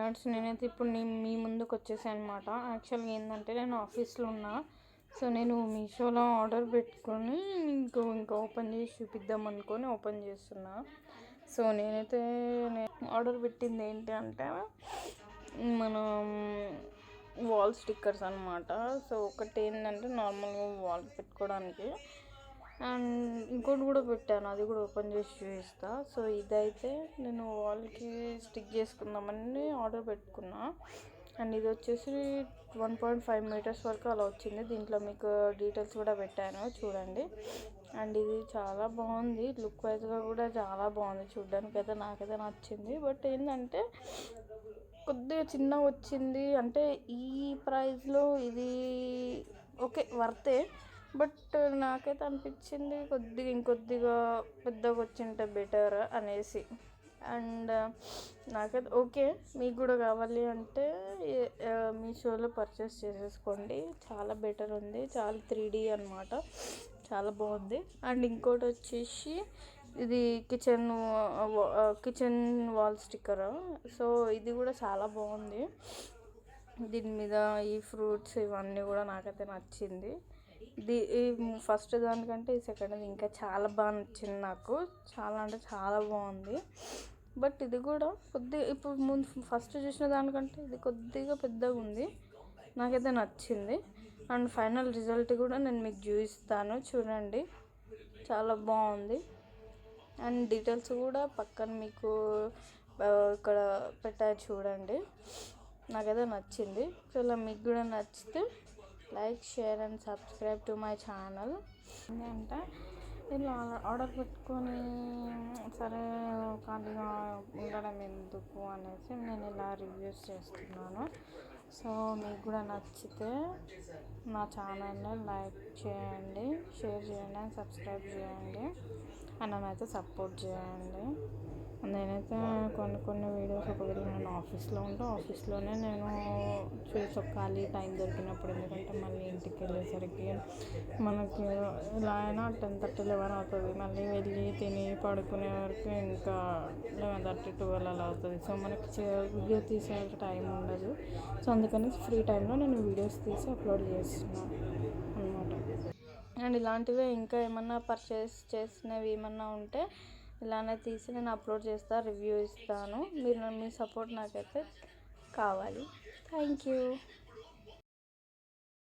Friends, నేనైతే ఇప్పుడు మీ ముందుకు వచ్చేసాను అనమాట. యాక్చువల్గా ఏంటంటే నేను ఆఫీస్లో ఉన్నా. సో నేను మీషోలో ఆర్డర్ పెట్టుకొని ఇంకా ఓపెన్ చేసి చూపిద్దాం అనుకొని ఓపెన్ చేస్తున్నా. సో నేనైతే ఆర్డర్ పెట్టింది ఏంటి అంటే మనం వాల్ స్టిక్కర్స్ అనమాట. సో ఒకటి ఏంటంటే నార్మల్గా వాల్ పెట్టుకోవడానికి, అండ్ ఇంకోటి కూడా పెట్టాను, అది కూడా ఓపెన్ చేసి చూపిస్తా. సో ఇదైతే నేను వాల్కి స్టిక్ చేసుకుందామని ఆర్డర్ పెట్టుకున్నా. అండ్ ఇది వచ్చేసి 1.5 మీటర్స్ వరకు అలా వచ్చింది. దీంట్లో మీకు డీటెయిల్స్ కూడా పెట్టాను చూడండి. అండ్ ఇది చాలా బాగుంది, లుక్ వైజ్గా కూడా చాలా బాగుంది. చూడడానికి అయితే నాకైతే నచ్చింది. బట్ ఏంటంటే కొద్దిగా చిన్నగా వచ్చింది. అంటే ఈ ప్రైస్లో ఇది ఓకే వర్తే, బట్ నాకైతే అనిపించింది ఇంకొద్దిగా పెద్దగా వచ్చింటే బెటర్ అనేసి. అండ్ నాకైతే ఓకే, మీకు కూడా కావాలి అంటే మీషోలో పర్చేస్ చేసేసుకోండి. చాలా బెటర్ ఉంది, చాలా 3D అనమాట, చాలా బాగుంది. అండ్ ఇంకోటి వచ్చేసి ఇది కిచెన్ వాల్ స్టిక్కర్. సో ఇది కూడా చాలా బాగుంది. దీని మీద ఈ ఫ్రూట్స్ ఇవన్నీ కూడా నాకైతే నచ్చింది. ఈ ఫస్ట్ దానికంటే ఈ సెకండ్ ఇంకా చాలా బాగా నచ్చింది నాకు. చాలా అంటే చాలా బాగుంది. బట్ ఇది కూడా ఇప్పుడు ముందు ఫస్ట్ చూసిన దానికంటే ఇది కొద్దిగా పెద్దగా ఉంది, నాకైతే నచ్చింది. అండ్ ఫైనల్ రిజల్ట్ కూడా నేను మీకు చూపిస్తాను చూడండి, చాలా బాగుంది. అండ్ డీటెయిల్స్ కూడా పక్కన మీకు ఇక్కడ పెట్టారు చూడండి. నాకైతే నచ్చింది. సో ఇలా మీకు కూడా నచ్చితే like, share and subscribe to my channel. ఏంటంటే ఇలా ఆర్డర్ పెట్టుకొని సరే ఖాళీగా ఉండడం ఎందుకు అనేసి నేను ఇలా రివ్యూస్ చేస్తున్నాను. సో మీకు కూడా నచ్చితే నా ఛానల్ని లైక్ చేయండి, షేర్ చేయండి అండ్ సబ్స్క్రైబ్ చేయండి. అండ్ నన్నైతే సపోర్ట్ చేయండి. నేనైతే కొన్ని వీడియోస్ ఒకవేళ నేను ఆఫీస్లో ఉంటే ఆఫీస్లోనే నేను ఖాళీ టైం దొరికినప్పుడు, ఎందుకంటే మళ్ళీ ఇంటికి వెళ్ళేసరికి మనకి ఇలా అయినా 10:30, 11 అవుతుంది. మళ్ళీ వెళ్ళి తిని పడుకునే వరకు ఇంకా 11:30, 12 అలా అవుతుంది. సో మనకి వీడియో తీసే టైం ఉండదు. సో అందుకని ఫ్రీ టైంలో నేను వీడియోస్ తీసి అప్లోడ్ చేస్తున్నాను అనమాట. అండ్ ఇలాంటివే ఇంకా ఏమన్నా పర్చేస్ చేసినవి ఏమన్నా ఉంటే ఇలానే తీసి నేను అప్లోడ్ చేస్తాను, రివ్యూ ఇస్తాను. మీ సపోర్ట్ నాకైతే కావాలి. Thank you.